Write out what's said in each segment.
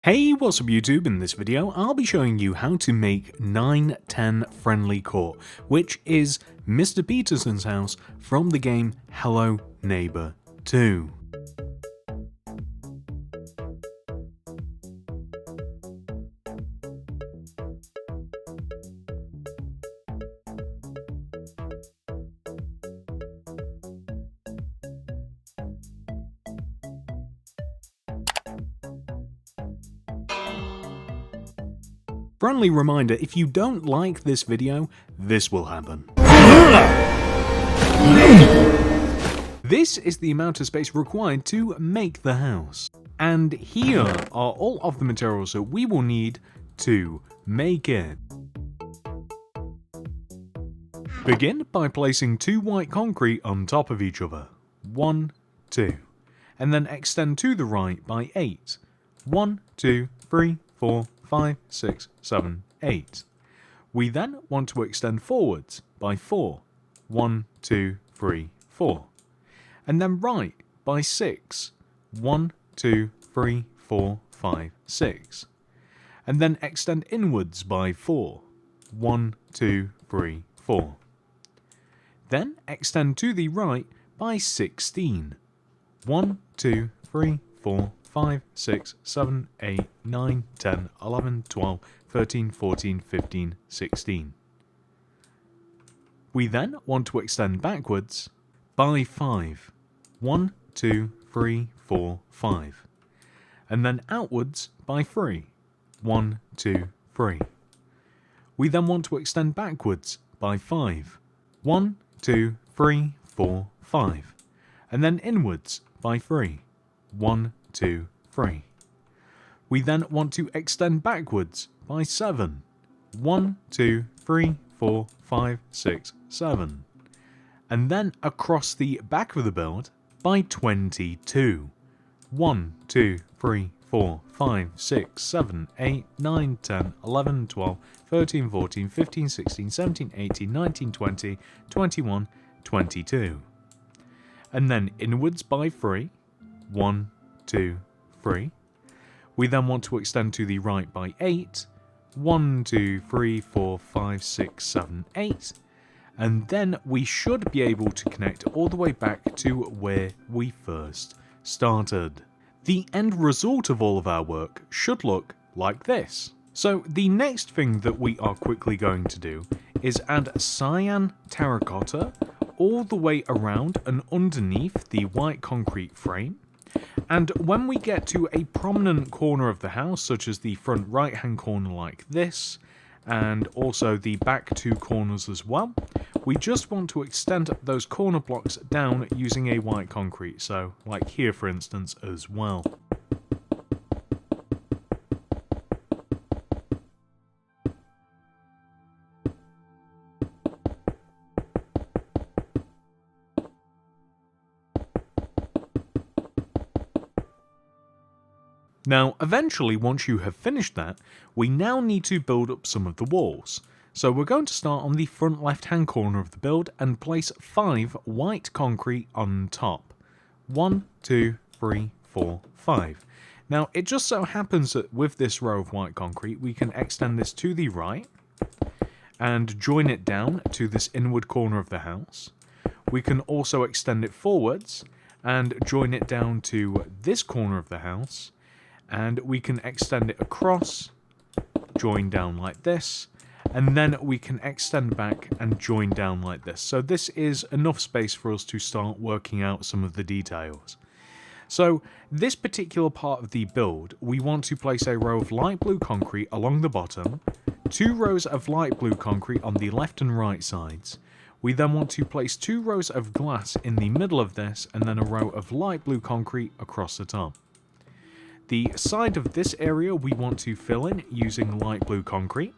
Hey, what's up YouTube? In this video, I'll be showing you how to make 910 Friendly Court, which is Mr. Peterson's house from the game Hello Neighbour 2. Friendly reminder, if you don't like this video, this will happen. This is the amount of space required to make the house. And here are all of the materials that we will need to make it. Begin by placing 2 white concrete on top of each other. 1, 2. And then extend to the right by 8. 1, 2, 3, 4, 5, 6, 7, 8. We then want to extend forwards by 4. 1, 2, 3, 4. And then right by 6. 1, 2, 3, 4, 5, 6. And then extend inwards by 4. 1, 2, 3, 4. Then extend to the right by 16. 1, 2, 3, 4, 5, 6, 7, 8, 9, 10, 11, 12, 13, 14, 15, 16. We then want to extend backwards by 5. 1, 2, 3, 4, 5. And then outwards by 3. 1, 2, 3. We then want to extend backwards by 5. 1, 2, 3, 4, 5. And then inwards by 3. 1, 2, 3. We then want to extend backwards by 7. 1, 2, 3, 4, 5, 6, 7. And then across the back of the build by 22. 1, 2, 3, 4, 5, 6, 7, 8, 9, 10, 11, 12, 13, 14, 15, 16, 17, 18, 19, 20, 21, 22. And then inwards by 3. 1, 2, 3. We then want to extend to the right by 8. 1, 2, 3, 4, 5, 6, 7, 8. And then we should be able to connect all the way back to where we first started. The end result of all of our work should look like this. So the next thing that we are quickly going to do is add cyan terracotta all the way around and underneath the white concrete frame. And when we get to a prominent corner of the house, such as the front right hand corner like this, and also the back 2 corners as well, we just want to extend those corner blocks down using a white concrete, so like here for instance as well. Now, eventually, once you have finished that, we now need to build up some of the walls. So we're going to start on the front left-hand corner of the build and place 5 white concrete on top. 1, 2, 3, 4, 5. Now, it just so happens that with this row of white concrete, we can extend this to the right and join it down to this inward corner of the house. We can also extend it forwards and join it down to this corner of the house. And we can extend it across, join down like this, and then we can extend back and join down like this. So this is enough space for us to start working out some of the details. So this particular part of the build, we want to place a row of light blue concrete along the bottom, 2 rows of light blue concrete on the left and right sides. We then want to place 2 rows of glass in the middle of this, and then a row of light blue concrete across the top. The side of this area we want to fill in using light blue concrete.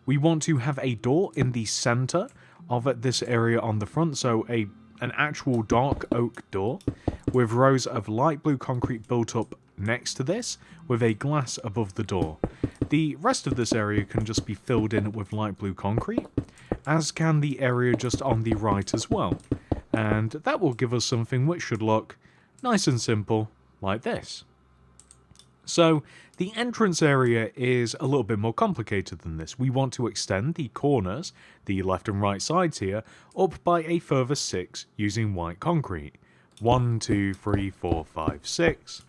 We want to have a door in the center of this area on the front, so an actual dark oak door with rows of light blue concrete built up next to this with a glass above the door. The rest of this area can just be filled in with light blue concrete, as can the area just on the right as well. And that will give us something which should look nice and simple like this. So the entrance area is a little bit more complicated than this. We want to extend the corners, the left and right sides here, up by a further 6 using white concrete. 1, 2, 3, 4, 5, 6.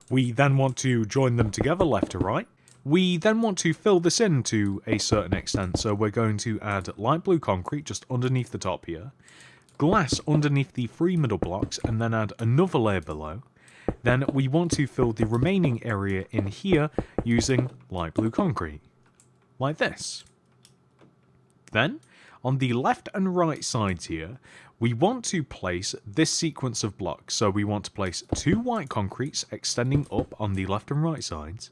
We then want to join them together left to right. We then want to fill this in to a certain extent, so we're going to add light blue concrete just underneath the top here, glass underneath the 3 middle blocks, and then add another layer below. Then we want to fill the remaining area in here using light blue concrete, like this. Then, on the left and right sides here, we want to place this sequence of blocks. So we want to place 2 white concretes extending up on the left and right sides.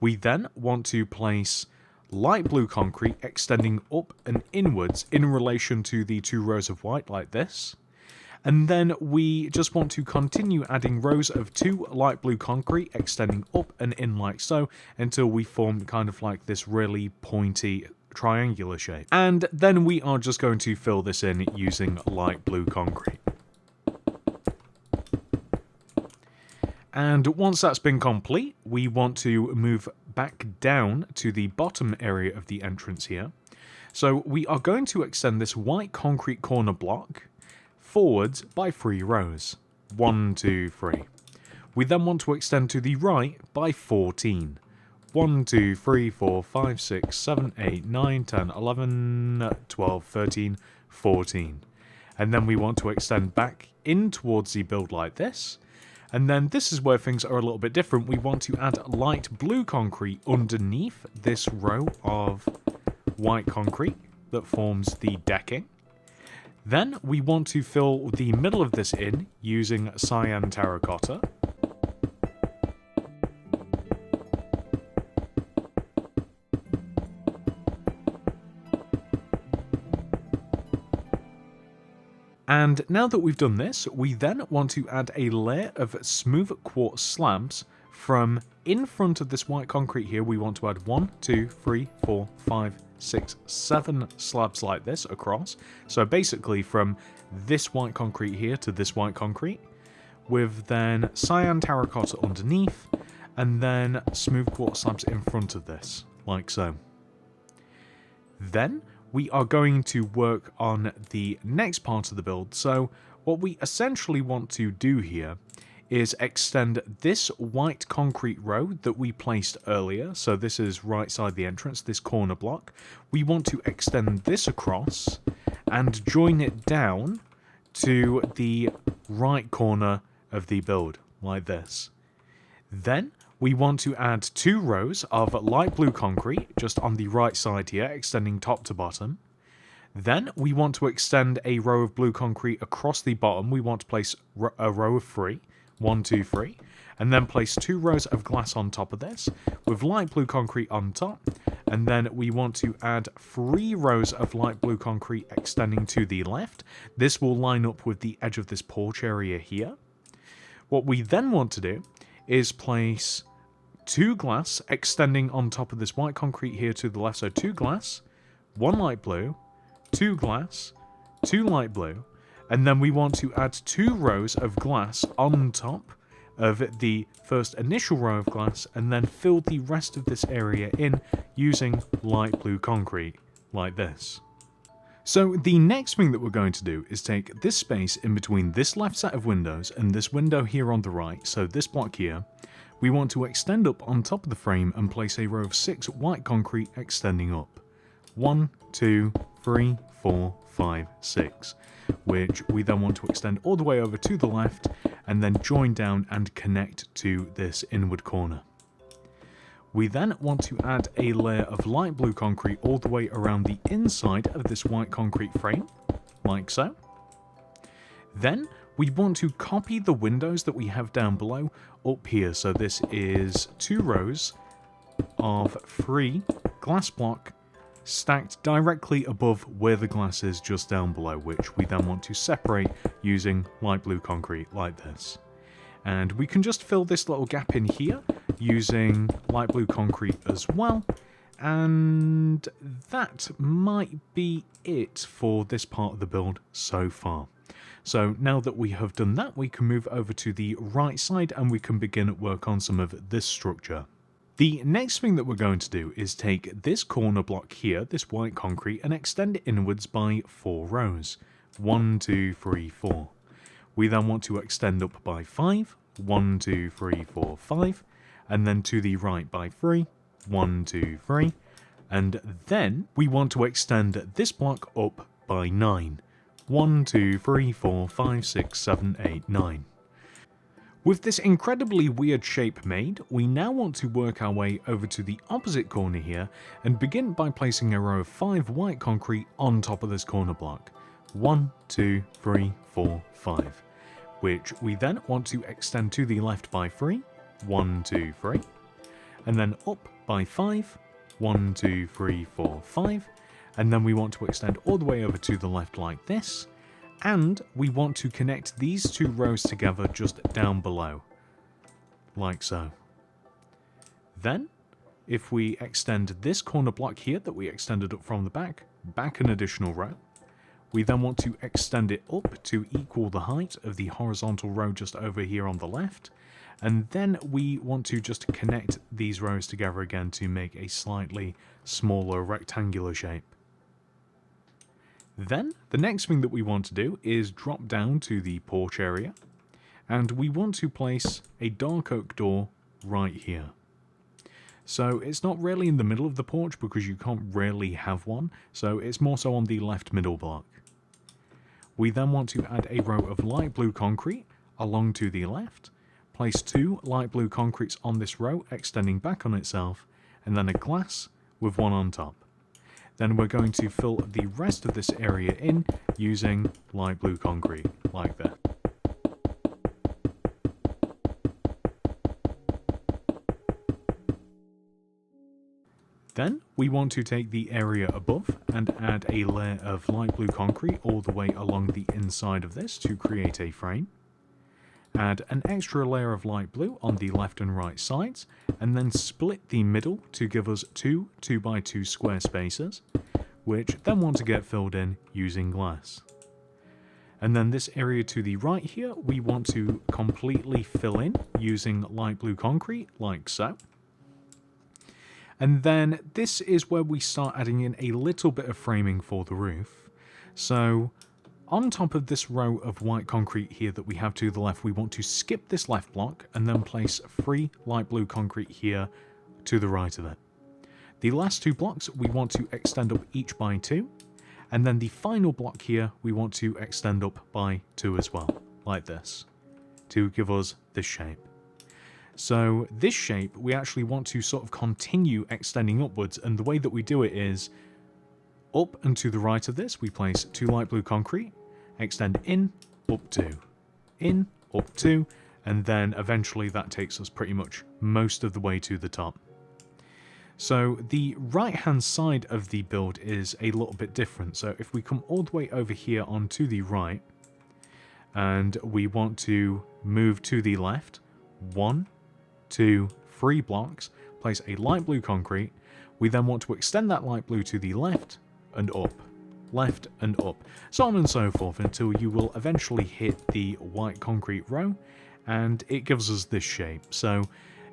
We then want to place light blue concrete extending up and inwards in relation to the 2 rows of white like this. And then we just want to continue adding rows of 2 light blue concrete extending up and in like so until we form kind of like this really pointy triangular shape. And then we are just going to fill this in using light blue concrete. And once that's been complete, we want to move back down to the bottom area of the entrance here. So we are going to extend this white concrete corner block forwards by 3 rows. 1, 2, 3. We then want to extend to the right by 14. 1, 2, 3, 4, 5, 6, 7, 8, 9, 10, 11, 12, 13, 14. And then we want to extend back in towards the build like this. And then this is where things are a little bit different. We want to add light blue concrete underneath this row of white concrete that forms the decking. Then we want to fill the middle of this in using cyan terracotta. And now that we've done this, we then want to add a layer of smooth quartz slabs from in front of this white concrete here. We want to add 1, 2, 3, 4, 5, 6, 7 slabs like this across. So basically from this white concrete here to this white concrete, with then cyan terracotta underneath, and then smooth quartz slabs in front of this, like so. Then we are going to work on the next part of the build. So what we essentially want to do here is extend this white concrete row that we placed earlier. So this is right side the entrance, this corner block. We want to extend this across and join it down to the right corner of the build, like this. Then we want to add 2 rows of light blue concrete just on the right side here, extending top to bottom. Then we want to extend a row of blue concrete across the bottom. We want to place a row of 3, 1, 2, 3, and then place 2 rows of glass on top of this with light blue concrete on top. And then we want to add 3 rows of light blue concrete extending to the left. This will line up with the edge of this porch area here. What we then want to do is place 2 glass extending on top of this white concrete here to the left. So 2 glass, 1 light blue, 2 glass, 2 light blue, and then we want to add 2 rows of glass on top of the first initial row of glass, and then fill the rest of this area in using light blue concrete, like this. So the next thing that we're going to do is take this space in between this left set of windows and this window here on the right, so this block here. We want to extend up on top of the frame and place a row of 6 white concrete extending up. 1, 2, 3, 4, 5, 6, which we then want to extend all the way over to the left and then join down and connect to this inward corner. We then want to add a layer of light blue concrete all the way around the inside of this white concrete frame, like so. Then we want to copy the windows that we have down below up here. So this is 2 rows of 3 glass block stacked directly above where the glass is just down below, which we then want to separate using light blue concrete like this. And we can just fill this little gap in here using light blue concrete as well. And that might be it for this part of the build so far. So now that we have done that, we can move over to the right side and we can begin work on some of this structure. The next thing that we're going to do is take this corner block here, this white concrete, and extend it inwards by 4 rows. 1, 2, 3, 4. We then want to extend up by 5. 1, 2, 3, 4, 5. And then to the right by 3. 1, 2, 3. And then we want to extend this block up by 9. 1, 2, 3, 4, 5, 6, 7, 8, 9. With this incredibly weird shape made, we now want to work our way over to the opposite corner here and begin by placing a row of 5 white concrete on top of this corner block. 1, 2, 3, 4, 5. Which we then want to extend to the left by 3. 1, 2, 3. And then up by 5. 1, 2, 3, 4, 5. And then we want to extend all the way over to the left like this. And we want to connect these 2 rows together just down below, like so. Then, if we extend this corner block here that we extended up from the back an additional row, we then want to extend it up to equal the height of the horizontal row just over here on the left, and then we want to just connect these rows together again to make a slightly smaller rectangular shape. Then, the next thing that we want to do is drop down to the porch area, and we want to place a dark oak door right here. So it's not really in the middle of the porch because you can't really have one, so it's more so on the left middle block. We then want to add a row of light blue concrete along to the left, place 2 light blue concretes on this row extending back on itself, and then a glass with 1 on top. Then we're going to fill the rest of this area in using light blue concrete, like that. Then we want to take the area above and add a layer of light blue concrete all the way along the inside of this to create a frame. Add an extra layer of light blue on the left and right sides, and then split the middle to give us 2 2x2 square spaces, which then want to get filled in using glass. And then this area to the right here, we want to completely fill in using light blue concrete, like so. And then this is where we start adding in a little bit of framing for the roof. So on top of this row of white concrete here that we have to the left, we want to skip this left block and then place 3 light blue concrete here to the right of it. The last 2 blocks we want to extend up each by 2, and then the final block here we want to extend up by 2 as well, like this, to give us this shape. So this shape we actually want to sort of continue extending upwards, and the way that we do it is up and to the right of this we place 2 light blue concrete, extend in, up 2, in, up 2, and then eventually that takes us pretty much most of the way to the top. So the right hand side of the build is a little bit different. So if we come all the way over here onto the right, and we want to move to the left, 1, 2, 3 blocks, place a light blue concrete, we then want to extend that light blue to the left and up, so on and so forth until you will eventually hit the white concrete row, and it gives us this shape. So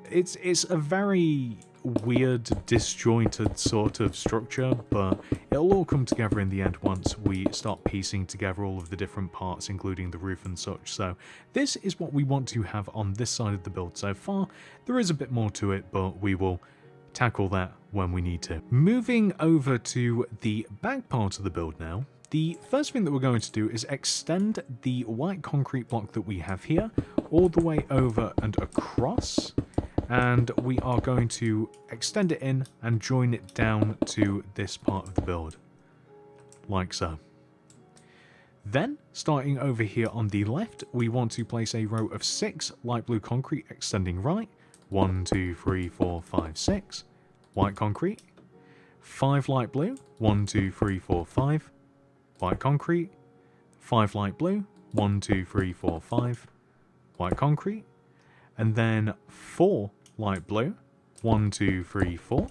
it's a very weird, disjointed sort of structure, but it'll all come together in the end once we start piecing together all of the different parts, including the roof and such. So this is what we want to have on this side of the build so far. There is a bit more to it, but we will tackle that when we need to. Moving over to the back part of the build now, the first thing that we're going to do is extend the white concrete block that we have here all the way over and across, and we are going to extend it in and join it down to this part of the build, like so. Then, starting over here on the left, we want to place a row of 6 light blue concrete extending right, 1, 2, 3, 4, 5, 6, white concrete, 5 light blue, 1, 2, 3, 4, 5, white concrete, 5 light blue, 1, 2, 3, 4, 5, white concrete, and then 4 light blue, 1, 2, 3, 4.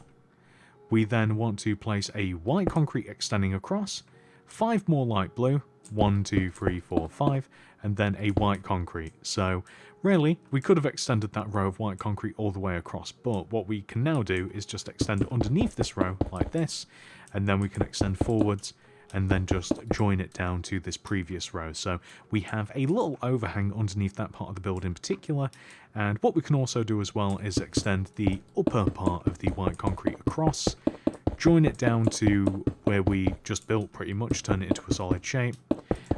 We then want to place a white concrete extending across, 5 more light blue, 1, 2, 3, 4, 5, and then a white concrete. So really, we could have extended that row of white concrete all the way across, but what we can now do is just extend underneath this row like this, and then we can extend forwards and then just join it down to this previous row. So we have a little overhang underneath that part of the build in particular, and what we can also do as well is extend the upper part of the white concrete across, join it down to where we just built pretty much, turn it into a solid shape,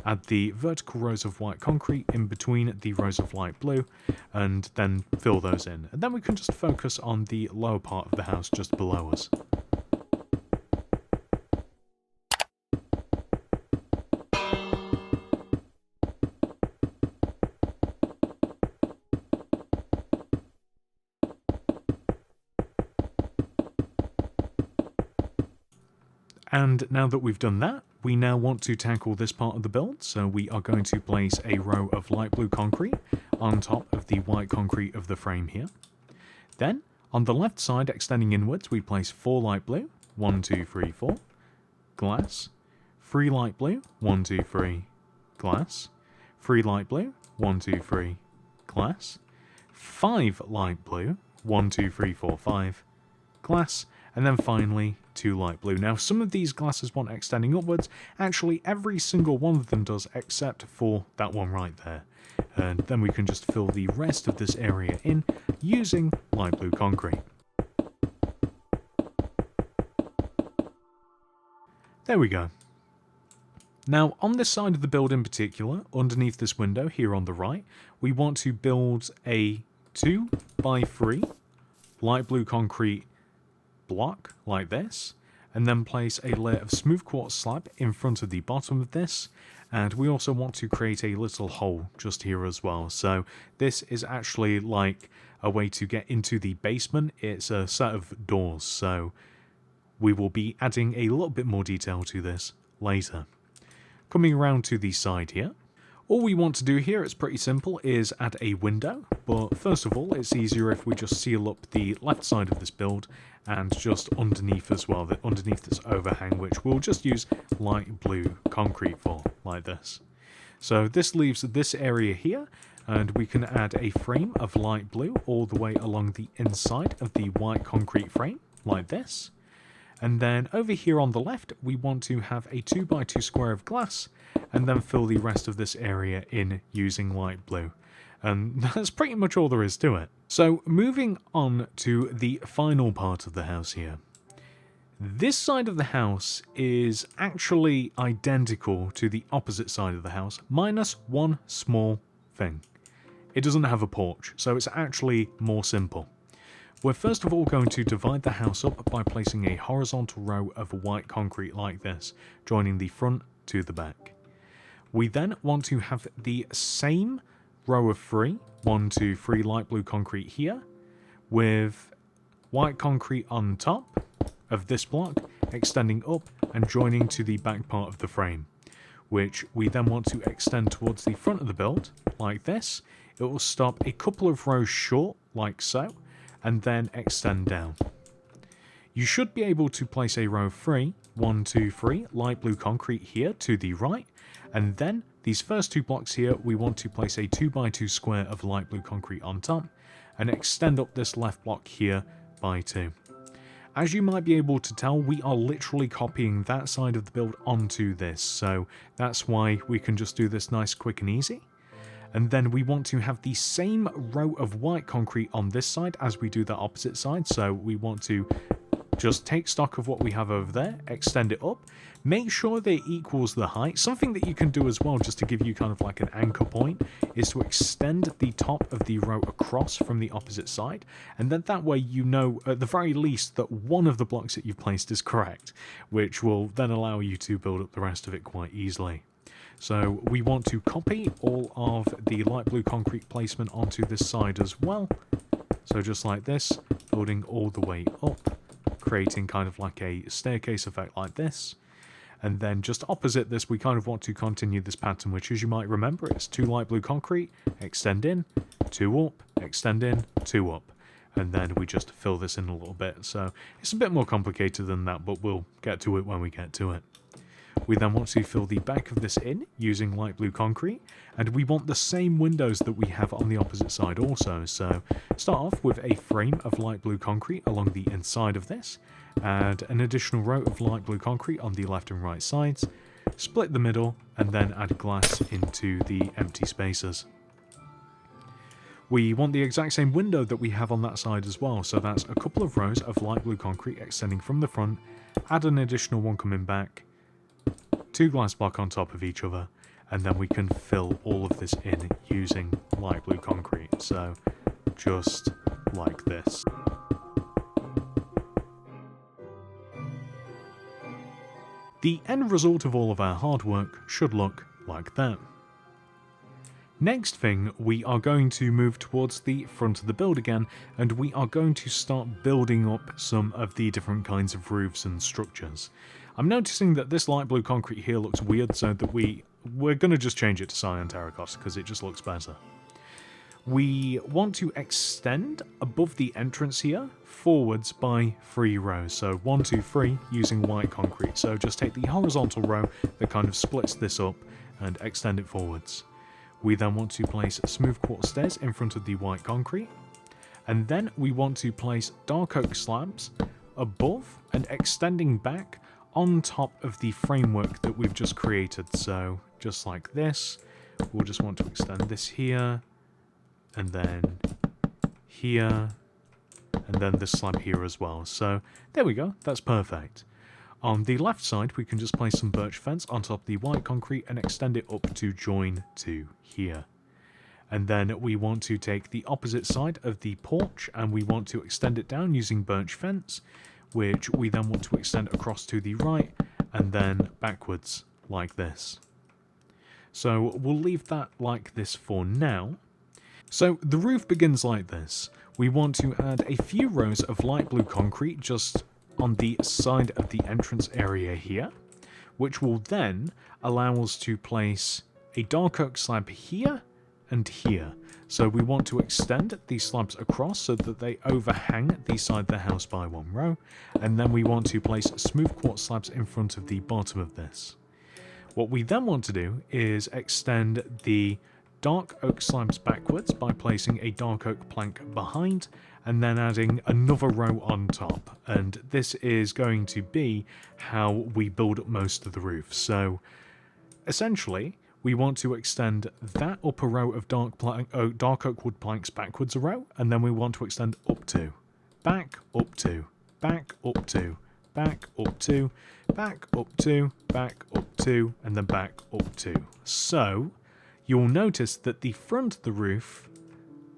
add the vertical rows of white concrete in between the rows of light blue, and then fill those in. And then we can just focus on the lower part of the house just below us. And now that we've done that, we now want to tackle this part of the build, so we are going to place a row of light blue concrete on top of the white concrete of the frame here. Then, on the left side, extending inwards, we place 4 light blue, 1, 2, 3, 4, glass, 3 light blue, 1, 2, 3, glass, 3 light blue, 1, 2, 3, glass, 5 light blue, 1, 2, 3, 4, 5, glass, and then finally 2 light blue. Now some of these glasses want extending upwards, actually every single one of them does except for that one right there. And then we can just fill the rest of this area in using light blue concrete. There we go. Now on this side of the build in particular, underneath this window here on the right, we want to build a 2 by 3 light blue concrete block like this, and then place a layer of smooth quartz slab in front of the bottom of this, and we also want to create a little hole just here as well. So this is actually like a way to get into the basement. It's a set of doors, so we will be adding a little bit more detail to this later. Coming around to the side here, all we want to do here, it's pretty simple, is add a window, but first of all it's easier if we just seal up the left side of this build and just underneath as well, underneath this overhang, which we'll just use light blue concrete for, like this. So this leaves this area here, and we can add a frame of light blue all the way along the inside of the white concrete frame, like this. And then over here on the left, we want to have a 2 by 2 square of glass, and then fill the rest of this area in using light blue. And that's pretty much all there is to it. So moving on to the final part of the house here. This side of the house is actually identical to the opposite side of the house, minus one small thing. It doesn't have a porch, so it's actually more simple. We're first of all going to divide the house up by placing a horizontal row of white concrete like this, joining the front to the back. We then want to have the same row of 3, 1, 2, 3 light blue concrete here, with white concrete on top of this block, extending up and joining to the back part of the frame, which we then want to extend towards the front of the build, like this. It will stop a couple of rows short, like so, and then extend down. You should be able to place a row of 3, 1, 2, 3 light blue concrete here to the right, and then these first 2 blocks here, we want to place a 2 by 2 square of light blue concrete on top, and extend up this left block here by 2. As you might be able to tell, we are literally copying that side of the build onto this, so that's why we can just do this nice, quick and easy. And then we want to have the same row of white concrete on this side as we do the opposite side, so we want to just take stock of what we have over there, extend it up, make sure that it equals the height. Something that you can do as well, just to give you kind of like an anchor point, is to extend the top of the row across from the opposite side, and then that way you know at the very least that one of the blocks that you've placed is correct, which will then allow you to build up the rest of it quite easily. So we want to copy all of the light blue concrete placement onto this side as well. So just like this, building all the way up, creating kind of like a staircase effect like this. And then just opposite this, we kind of want to continue this pattern, which, as you might remember, it's 2 light blue concrete, extend in, 2 up, extend in, 2 up. And then we just fill this in a little bit. So it's a bit more complicated than that, but we'll get to it when we get to it. We then want to fill the back of this in using light blue concrete, and we want the same windows that we have on the opposite side also. So start off with a frame of light blue concrete along the inside of this, add an additional row of light blue concrete on the left and right sides, split the middle, and then add glass into the empty spaces. We want the exact same window that we have on that side as well, so that's a couple of rows of light blue concrete extending from the front, add an additional one coming back, 2 glass block on top of each other, and then we can fill all of this in using light blue concrete, so just like this. The end result of all of our hard work should look like that. Next thing, we are going to move towards the front of the build again, and we are going to start building up some of the different kinds of roofs and structures. I'm noticing that this light blue concrete here looks weird, so that we're going to just change it to cyan terracotta because it just looks better. We want to extend above the entrance here forwards by 3 rows, so 1, 2, 3 using white concrete. So just take the horizontal row that kind of splits this up and extend it forwards. We then want to place smooth quartz stairs in front of the white concrete, and then we want to place dark oak slabs above and extending back on top of the framework that we've just created. So just like this, we'll just want to extend this here, and then here, and then this slab here as well. So there we go, that's perfect. On the left side, we can just place some birch fence on top of the white concrete and extend it up to join to here. And then we want to take the opposite side of the porch and we want to extend it down using birch fence, which we then want to extend across to the right and then backwards like this. So we'll leave that like this for now. So the roof begins like this. We want to add a few rows of light blue concrete just on the side of the entrance area here, which will then allow us to place a dark oak slab here and here. So we want to extend these slabs across so that they overhang the side of the house by 1 row, and then we want to place smooth quartz slabs in front of the bottom of this. What we then want to do is extend the dark oak slabs backwards by placing a dark oak plank behind and then adding another row on top, and this is going to be how we build up most of the roof. So essentially we want to extend that upper row of dark oak wood planks backwards a row, and then we want to extend up to, back, up to, back, up to, back, up to, back, up to, back, up to, and then back, up to. So you'll notice that the front of the roof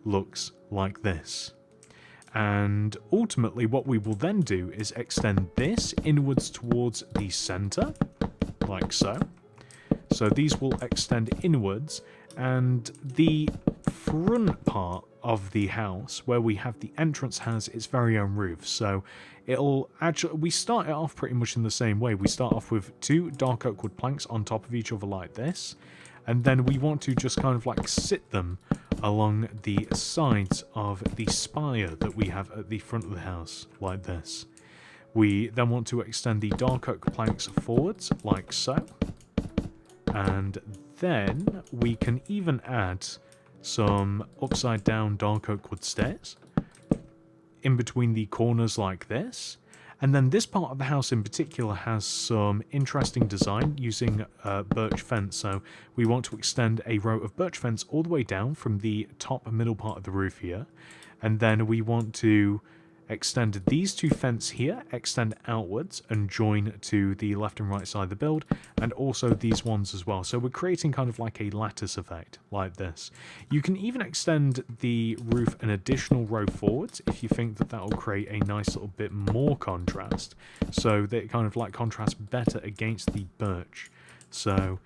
looks like this. And ultimately what we will then do is extend this inwards towards the center, like so. So these will extend inwards, and the front part of the house, where we have the entrance, has its very own roof. So it'll actually, we start it off pretty much in the same way. We start off with 2 dark oak wood planks on top of each other like this, and then we want to just kind of like sit them along the sides of the spire that we have at the front of the house, like this. We then want to extend the dark oak planks forwards, like so. And then we can even add some upside down dark oak wood stairs in between the corners like this. And then this part of the house in particular has some interesting design using birch fence. So we want to extend a row of birch fence all the way down from the top middle part of the roof here. And then we want to extend these 2 fence here, extend outwards and join to the left and right side of the build, and also these ones as well. So we're creating kind of like a lattice effect like this. You can even extend the roof an additional row forwards if you think that that will create a nice little bit more contrast, so that it kind of like contrasts better against the birch. So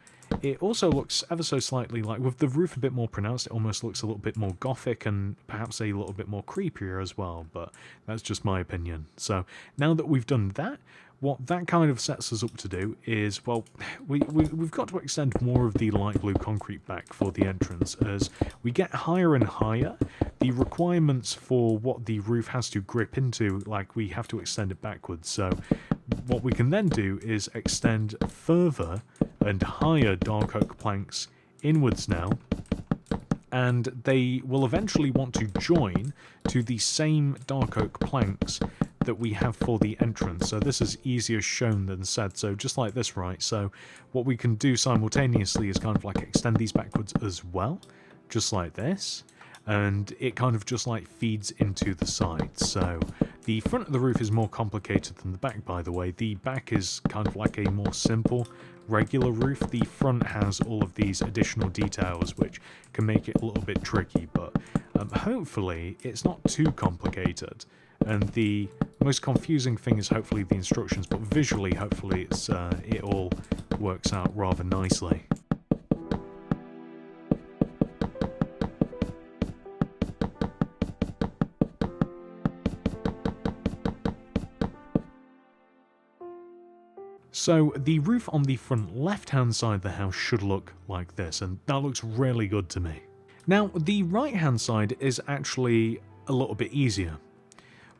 it also looks ever so slightly like, with the roof a bit more pronounced, it almost looks a little bit more gothic and perhaps a little bit more creepier as well, but that's just my opinion. So now that we've done that, what that kind of sets us up to do is, well, we've got to extend more of the light blue concrete back for the entrance. As we get higher and higher, the requirements for what the roof has to grip into, like, we have to extend it backwards. So what we can then do is extend further and higher dark oak planks inwards now, and they will eventually want to join to the same dark oak planks that we have for the entrance. So this is easier shown than said, so just like this, right? So what we can do simultaneously is kind of like extend these backwards as well, just like this, and it kind of just like feeds into the sides. So the front of the roof is more complicated than the back, by the way. The back is kind of like a more simple regular roof. The front has all of these additional details which can make it a little bit tricky, but hopefully it's not too complicated. And the most confusing thing is hopefully the instructions, but visually hopefully it all works out rather nicely. So the roof on the front left-hand side of the house should look like this, and that looks really good to me. Now, the right-hand side is actually a little bit easier.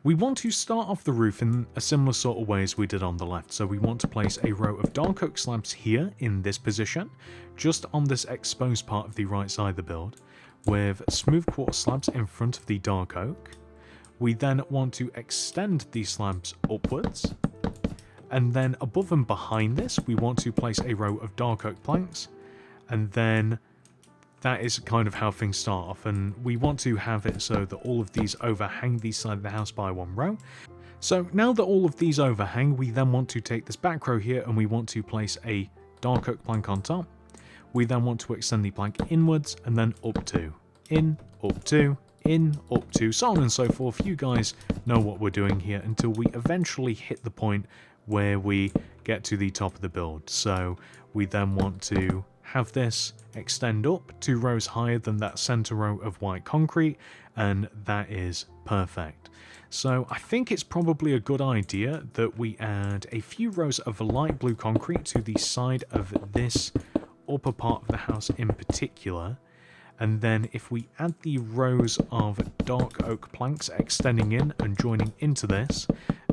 We want to start off the roof in a similar sort of way as we did on the left. So we want to place a row of dark oak slabs here in this position, just on this exposed part of the right side of the build, with smooth quartz slabs in front of the dark oak. We then want to extend these slabs upwards, and then above and behind this we want to place a row of dark oak planks, and then that is kind of how things start off, and we want to have it so that all of these overhang the side of the house by one row. So now that all of these overhang, we then want to take this back row here and we want to place a dark oak plank on top. We then want to extend the plank inwards and then up two, in, up two, in, up two, so on and so forth. You guys know what we're doing here until we eventually hit the point where we get to the top of the build. So we then want to have this extend up 2 rows higher than that center row of white concrete, and that is perfect. So I think it's probably a good idea that we add a few rows of light blue concrete to the side of this upper part of the house in particular, and then if we add the rows of dark oak planks extending in and joining into this,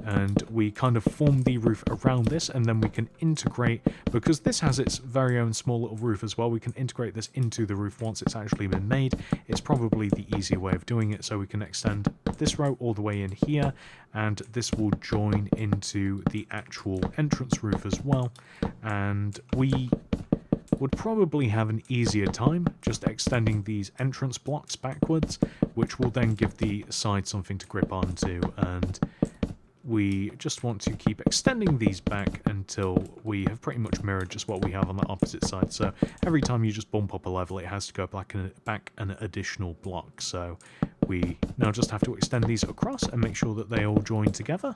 and we kind of form the roof around this, and then we can integrate, because this has its very own small little roof as well, we can integrate this into the roof once it's actually been made. It's probably the easier way of doing it, so we can extend this row all the way in here, and this will join into the actual entrance roof as well, and we would probably have an easier time just extending these entrance blocks backwards, which will then give the side something to grip onto, and we just want to keep extending these back until we have pretty much mirrored just what we have on the opposite side. So every time you just bump up a level, it has to go back an additional block. So we now just have to extend these across and make sure that they all join together.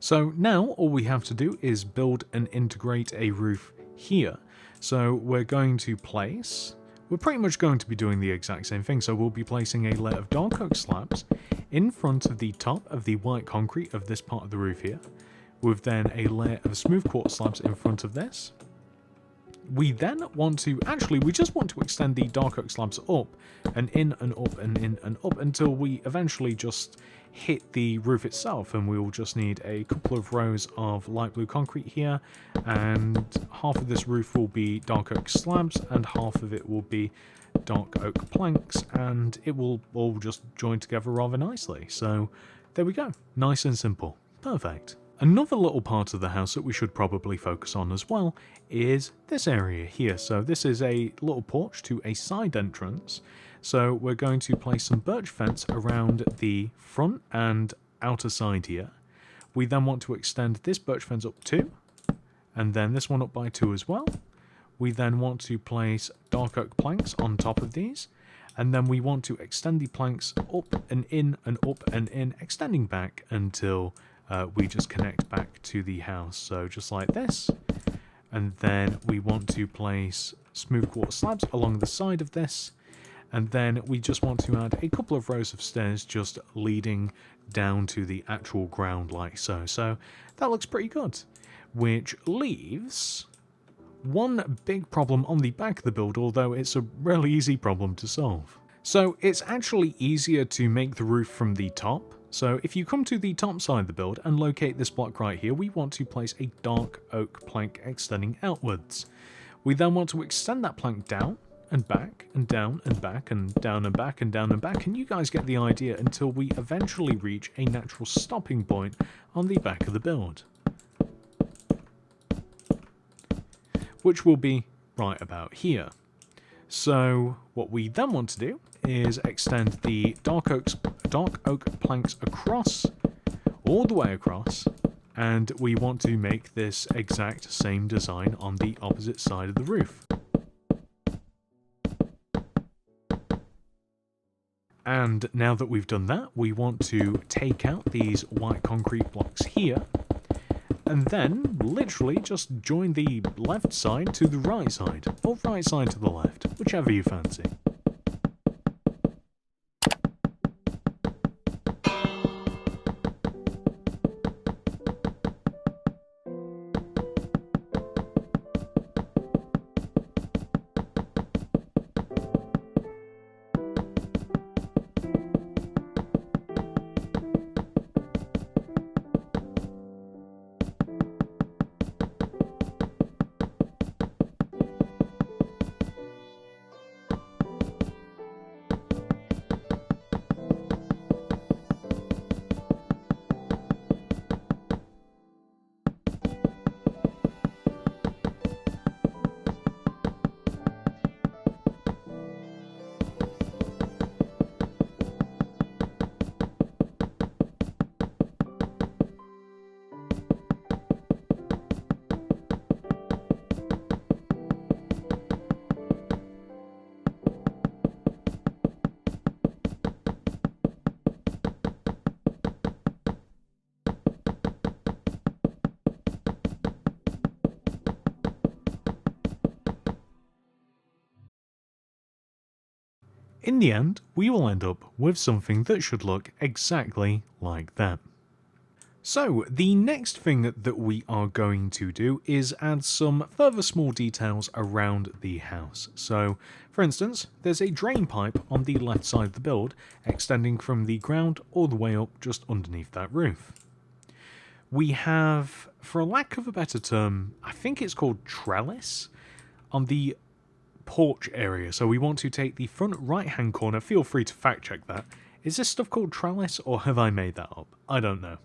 So now all we have to do is build and integrate a roof here. So we're going to place, we're pretty much going to be doing the exact same thing. So we'll be placing a layer of dark oak slabs in front of the top of the white concrete of this part of the roof here, with then a layer of smooth quartz slabs in front of this. We then want to, actually we just want to extend the dark oak slabs up and in and up and in and up until we eventually just hit the roof itself, and we will just need a couple of rows of light blue concrete here, and half of this roof will be dark oak slabs and half of it will be dark oak planks, and it will all just join together rather nicely. So there we go, nice and simple, perfect. Another little part of the house that we should probably focus on as well is this area here. So this is a little porch to a side entrance. So we're going to place some birch fence around the front and outer side here. We then want to extend this birch fence up 2, and then this one up by 2 as well. We then want to place dark oak planks on top of these, and then we want to extend the planks up and in and up and in, extending back until we just connect back to the house. So just like this. And then we want to place smooth quartz slabs along the side of this. And then we just want to add a couple of rows of stairs just leading down to the actual ground like so. So that looks pretty good. Which leaves one big problem on the back of the build, although it's a really easy problem to solve. So it's actually easier to make the roof from the top. So if you come to the top side of the build and locate this block right here, we want to place a dark oak plank extending outwards. We then want to extend that plank down and back and down and back and down and back and down and back, and you guys get the idea, until we eventually reach a natural stopping point on the back of the build, which will be right about here. So what we then want to do is extend the dark oak planks across, all the way across, and we want to make this exact same design on the opposite side of the roof. And now that we've done that, we want to take out these white concrete blocks here, and then literally just join the left side to the right side, or right side to the left, whichever you fancy. In the end, we will end up with something that should look exactly like that. So, the next thing that we are going to do is add some further small details around the house. So, for instance, there's a drain pipe on the left side of the build, extending from the ground all the way up just underneath that roof. We have, for lack of a better term, I think it's called trellis, on the porch area. So we want to take the front right hand corner, feel free to fact check that. Is this stuff called trellis, or have I made that up? I don't know.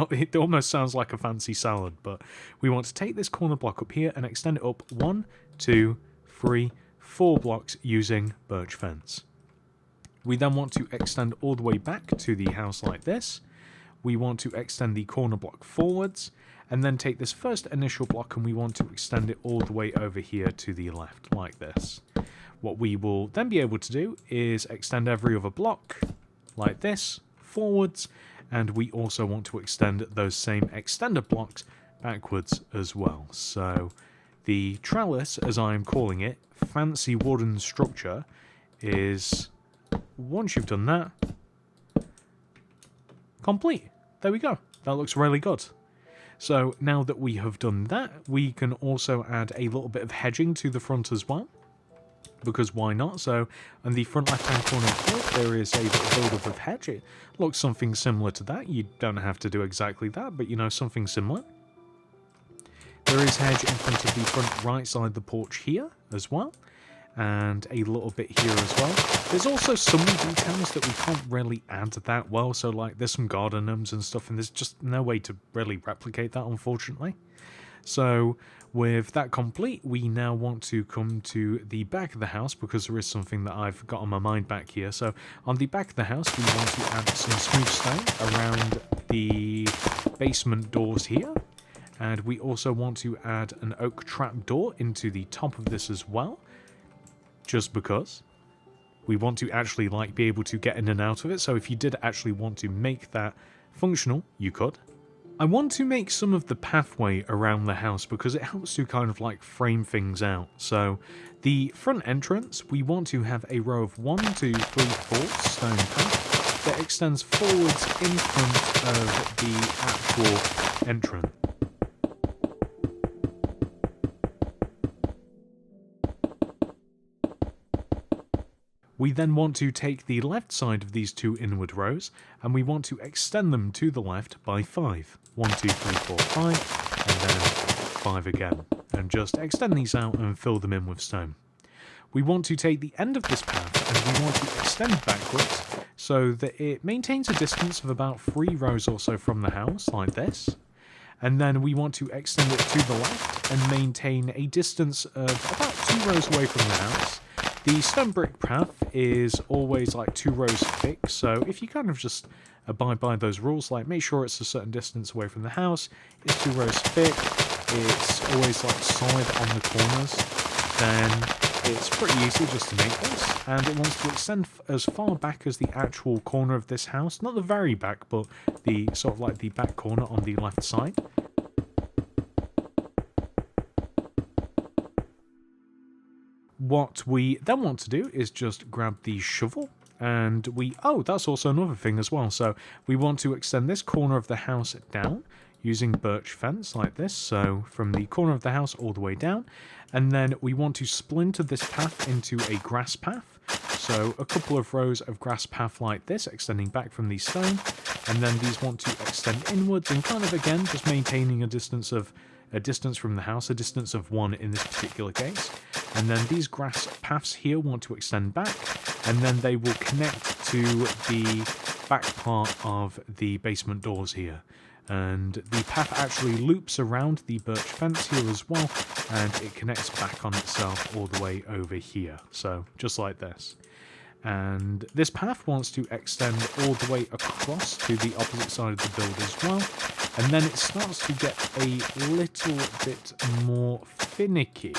It almost sounds like a fancy salad, but we want to take this corner block up here and extend it up 1, 2, 3, 4 blocks using birch fence. We then want to extend all the way back to the house like this. We want to extend the corner block forwards, and then take this first initial block and we want to extend it all the way over here to the left, like this. What we will then be able to do is extend every other block, like this, forwards, and we also want to extend those same extended blocks backwards as well. So the trellis, as I'm calling it, fancy wooden structure, is, once you've done that, complete. There we go. That looks really good. So now that we have done that, we can also add a little bit of hedging to the front as well, because why not? So on the front left hand corner here, there is a little build-up of hedge. It looks something similar to that. You don't have to do exactly that, but you know, something similar. There is hedge in front of the front right side of the porch here as well, and a little bit here as well. There's also some details that we can't really add that well, so like there's some garden gnomes and stuff, and there's just no way to really replicate that, unfortunately. So with that complete, we now want to come to the back of the house, because there is something that I've got on my mind back here. So on the back of the house, we want to add some smooth stone around the basement doors here. And we also want to add an oak trap door into the top of this as well, just because we want to actually be able to get in and out of it. So if you did actually want to make that functional, you could. I want to make some of the pathway around the house because it helps to kind of like frame things out. So the front entrance, we want to have a row of 1, 2, 3, 4 stone path that extends forwards in front of the actual entrance. We then want to take the left side of these two inward rows and we want to extend them to the left by 5. 1, 2, 3, 4, 5, and then 5 again. And just extend these out and fill them in with stone. We want to take the end of this path and we want to extend backwards so that it maintains a distance of about 3 rows or so from the house, like this. And then we want to extend it to the left and maintain a distance of about 2 rows away from the house. The stone brick path is always like 2 rows thick, so if you kind of just abide by those rules, like make sure it's a certain distance away from the house, it's 2 rows thick, it's always like solid on the corners, then it's pretty easy just to make this. And it wants to extend as far back as the actual corner of this house, not the very back, but the sort of like the back corner on the left side. What we then want to do is just grab the shovel and that's also another thing as well. So we want to extend this corner of the house down using birch fence like this. So from the corner of the house all the way down. And then we want to splinter this path into a grass path. So a couple of rows of grass path like this, extending back from the stone. And then these want to extend inwards and kind of again, just maintaining a distance from the house, a distance of 1 in this particular case. And then these grass paths here want to extend back, and then they will connect to the back part of the basement doors here. And the path actually loops around the birch fence here as well, and it connects back on itself all the way over here. So just like this. And this path wants to extend all the way across to the opposite side of the build as well. And then it starts to get a little bit more finicky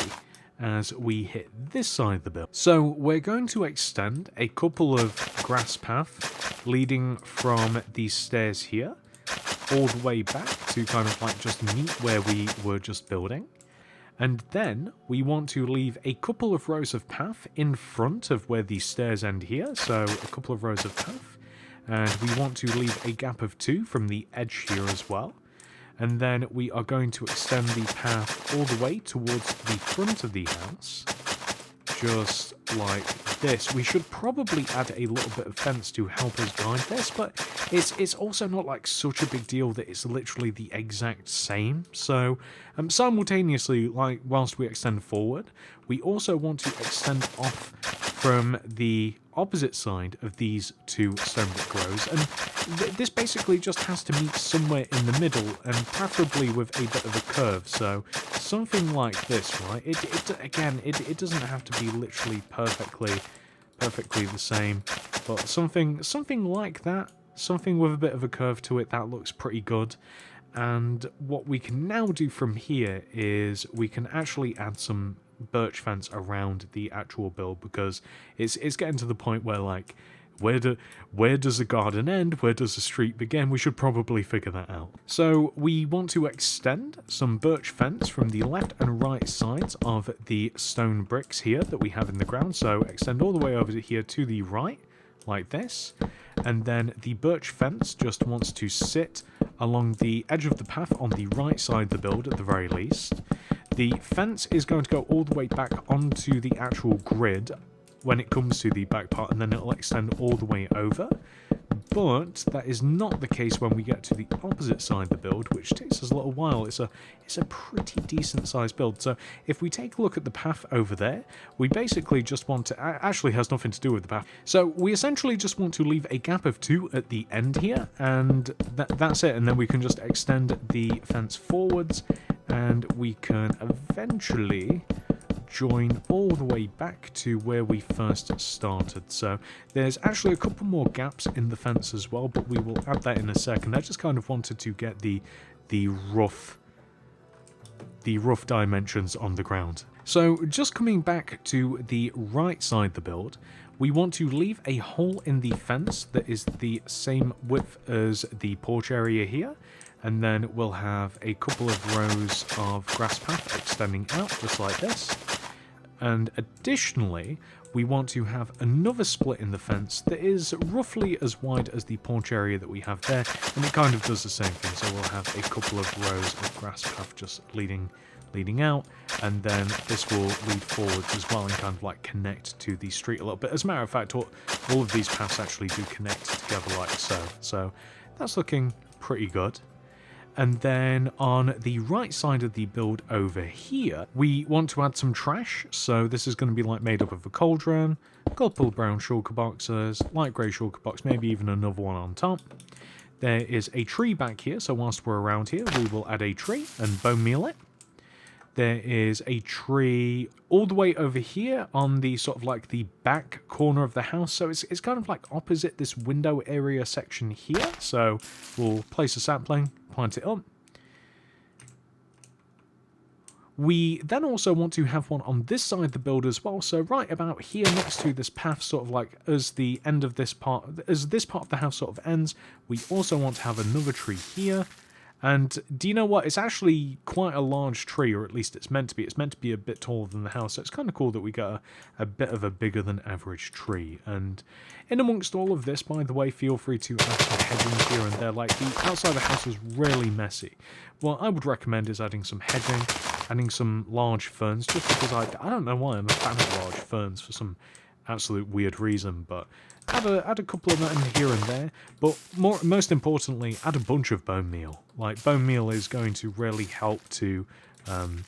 as we hit this side of the build. So we're going to extend a couple of grass paths leading from these stairs here all the way back to kind of like just meet where we were just building. And then we want to leave a couple of rows of path in front of where these stairs end here. So a couple of rows of path. And we want to leave a gap of 2 from the edge here as well. And then we are going to extend the path all the way towards the front of the house. Just like this. We should probably add a little bit of fence to help us guide this, but it's also not like such a big deal that it's literally the exact same. So simultaneously, like whilst we extend forward, we also want to extend off from the opposite side of these 2 stone brick rows, and this basically just has to meet somewhere in the middle, and preferably with a bit of a curve. So something like this, right? It doesn't have to be literally perfectly the same, but something like that, something with a bit of a curve to it, that looks pretty good. And what we can now do from here is we can actually add some birch fence around the actual build, because it's getting to the point where like where does the garden end, where does the street begin? We should probably figure that out. So we want to extend some birch fence from the left and right sides of the stone bricks here that we have in the ground. So extend all the way over here to the right like this, and then the birch fence just wants to sit along the edge of the path on the right side of the build at the very least. The fence is going to go all the way back onto the actual grid when it comes to the back part, and then it'll extend all the way over. But that is not the case when we get to the opposite side of the build, which takes us a little while. It's a pretty decent sized build. So if we take a look at the path over there, we basically just want to, actually has nothing to do with the path. So we essentially just want to leave a gap of 2 at the end here, and that's it. And then we can just extend the fence forwards, and we can eventually join all the way back to where we first started. So there's actually a couple more gaps in the fence as well, but we will add that in a second. I just kind of wanted to get the rough dimensions on the ground. So just coming back to the right side of the build, we want to leave a hole in the fence that is the same width as the porch area here. And then we'll have a couple of rows of grass path extending out, just like this. And additionally, we want to have another split in the fence that is roughly as wide as the porch area that we have there, and it kind of does the same thing. So we'll have a couple of rows of grass path just leading out, and then this will lead forwards as well and kind of like connect to the street a little bit. As a matter of fact, all of these paths actually do connect together like so. So that's looking pretty good. And then on the right side of the build over here, we want to add some trash. So this is going to be like made up of a cauldron, a couple of brown shulker boxes, light grey shulker box, maybe even another one on top. There is a tree back here, so whilst we're around here, we will add a tree and bone meal it. There is a tree all the way over here on the sort of like the back corner of the house. So it's kind of like opposite this window area section here. So we'll place a sapling, plant it up. We then also want to have one on this side of the build as well. So right about here next to this path, sort of like as the end of this part, as this part of the house sort of ends, we also want to have another tree here. And do you know what? It's actually quite a large tree, or at least it's meant to be. It's meant to be a bit taller than the house, so it's kind of cool that we got a bit of a bigger than average tree. And in amongst all of this, by the way, feel free to add some hedging here and there. Like, the outside of the house was really messy. What I would recommend is adding some hedging, adding some large ferns, just because I don't know why I'm a fan of large ferns for some absolute weird reason, but add a couple of them here and there, but most importantly, add a bunch of bone meal. Like, bone meal is going to really help to kind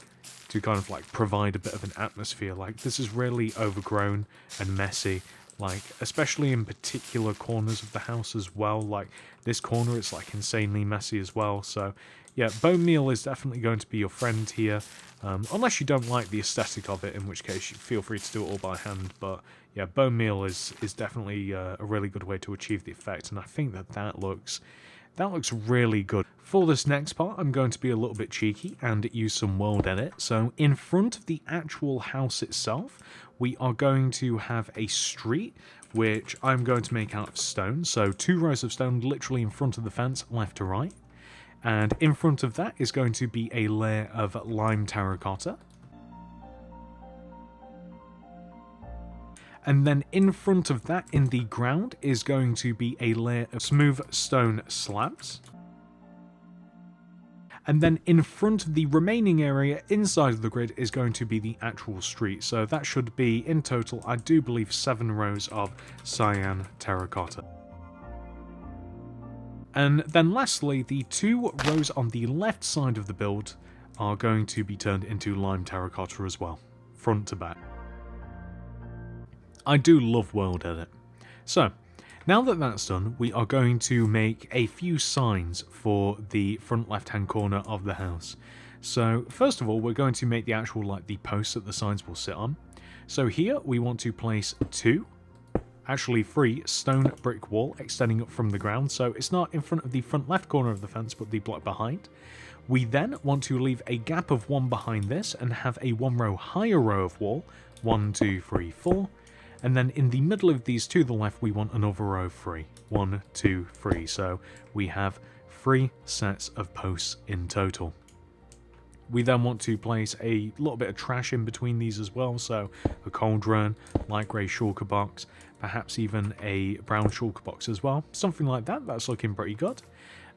of like provide a bit of an atmosphere. Like, this is really overgrown and messy, like especially in particular corners of the house as well. Like this corner, it's like insanely messy as well. So yeah, bone meal is definitely going to be your friend here, unless you don't like the aesthetic of it, in which case you feel free to do it all by hand. But yeah, bone meal is definitely a really good way to achieve the effect, and I think that looks really good. For this next part, I'm going to be a little bit cheeky and use some world edit. So in front of the actual house itself, we are going to have a street, which I'm going to make out of stone. So 2 rows of stone literally in front of the fence, left to right. And in front of that is going to be a layer of lime terracotta. And then in front of that, in the ground, is going to be a layer of smooth stone slabs. And then in front of the remaining area inside of the grid is going to be the actual street. So that should be, in total, I do believe 7 rows of cyan terracotta. And then lastly, the 2 rows on the left side of the build are going to be turned into lime terracotta as well, front to back. I do love world edit. So, now that that's done, we are going to make a few signs for the front left-hand corner of the house. So, first of all, we're going to make the actual, like, the posts that the signs will sit on. So here, we want to place 2, actually 3, stone brick wall extending up from the ground. So, it's not in front of the front left corner of the fence, but the block behind. We then want to leave a gap of 1 behind this and have a 1 row higher row of wall. 1, 2, 3, 4. And then in the middle of these to the left, we want another row of 3. 1, 2, 3. So we have 3 sets of posts in total. We then want to place a little bit of trash in between these as well. So a cauldron, light grey shulker box, perhaps even a brown shulker box as well. Something like that. That's looking pretty good.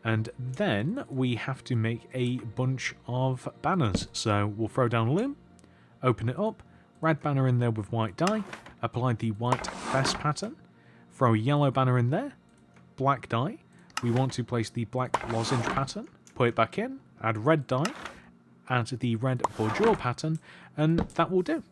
And then we have to make a bunch of banners. So we'll throw down a loom, open it up, red banner in there with white dye, apply the white vest pattern, throw a yellow banner in there, black dye. We want to place the black lozenge pattern, put it back in, add red dye, add the red bordure pattern, and that will do.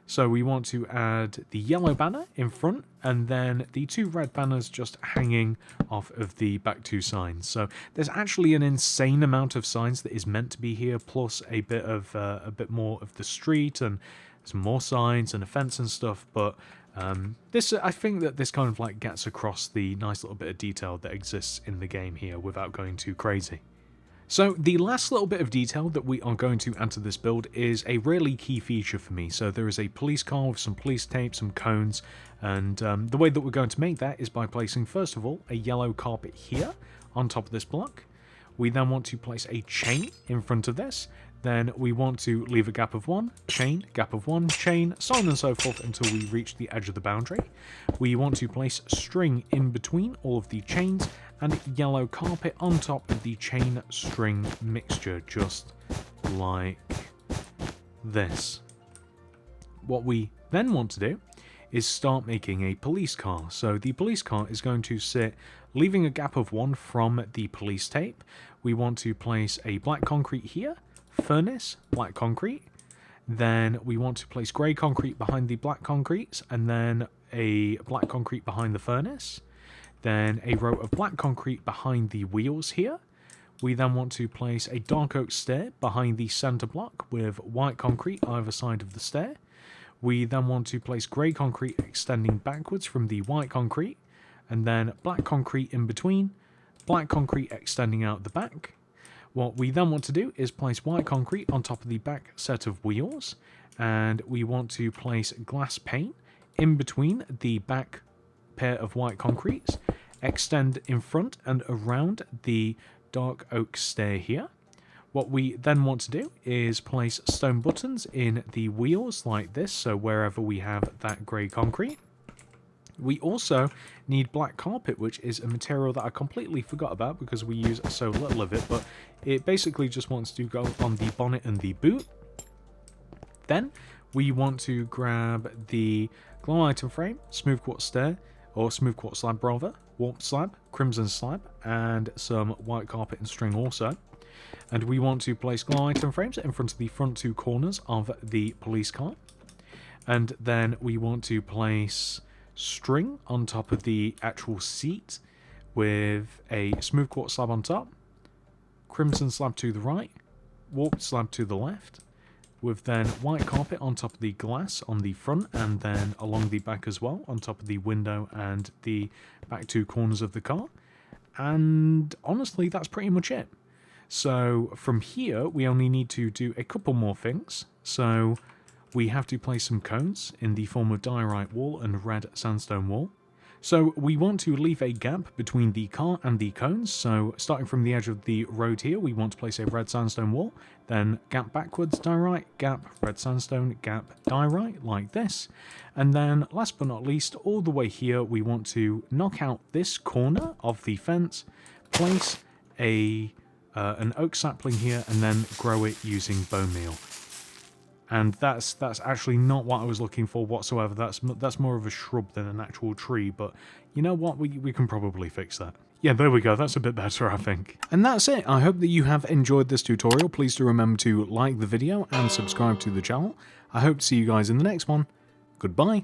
So we want to add the yellow banner in front, and then the 2 red banners just hanging off of the back 2 signs. So there's actually an insane amount of signs that is meant to be here, plus a bit more of the street and some more signs and a fence and stuff. But I think that this kind of like gets across the nice little bit of detail that exists in the game here without going too crazy. So the last little bit of detail that we are going to add to this build is a really key feature for me. So there is a police car with some police tape, some cones, and the way that we're going to make that is by placing, first of all, a yellow carpet here on top of this block. We then want to place a chain in front of this. Then we want to leave a gap of 1, chain, gap of 1, chain, so on and so forth until we reach the edge of the boundary. We want to place string in between all of the chains and yellow carpet on top of the chain string mixture, just like this. What we then want to do is start making a police car. So the police car is going to sit, leaving a gap of 1 from the police tape. We want to place a black concrete here, furnace, black concrete. Then we want to place grey concrete behind the black concretes, and then a black concrete behind the furnace. Then a row of black concrete behind the wheels here. We then want to place a dark oak stair behind the centre block with white concrete either side of the stair. We then want to place grey concrete extending backwards from the white concrete, and then black concrete in between, black concrete extending out the back. What we then want to do is place white concrete on top of the back set of wheels, and we want to place glass paint in between the back pair of white concretes, extend in front and around the dark oak stair here. What we then want to do is place stone buttons in the wheels like this, so wherever we have that grey concrete. We also need black carpet, which is a material that I completely forgot about because we use so little of it, but it basically just wants to go on the bonnet and the boot. Then we want to grab the glow item frame, smooth quartz stair, or smooth quartz slab rather, warp slab, crimson slab, and some white carpet and string also. And we want to place glow item frames in front of the front 2 corners of the police car. And then we want to place string on top of the actual seat with a smooth quartz slab on top, crimson slab to the right, warped slab to the left, with then white carpet on top of the glass on the front and then along the back as well, on top of the window and the back 2 corners of the car. And honestly, that's pretty much it. So from here, we only need to do a couple more things. So we have to place some cones in the form of diorite wall and red sandstone wall. So we want to leave a gap between the car and the cones. So starting from the edge of the road here, we want to place a red sandstone wall, then gap backwards, diorite, gap, red sandstone, gap, diorite, like this. And then last but not least, all the way here, we want to knock out this corner of the fence, place an oak sapling here, and then grow it using bone meal. And that's actually not what I was looking for whatsoever. That's more of a shrub than an actual tree, but you know what? We can probably fix that. Yeah, there we go. That's a bit better, I think. And that's it. I hope that you have enjoyed this tutorial. Please do remember to like the video and subscribe to the channel. I hope to see you guys in the next one. Goodbye.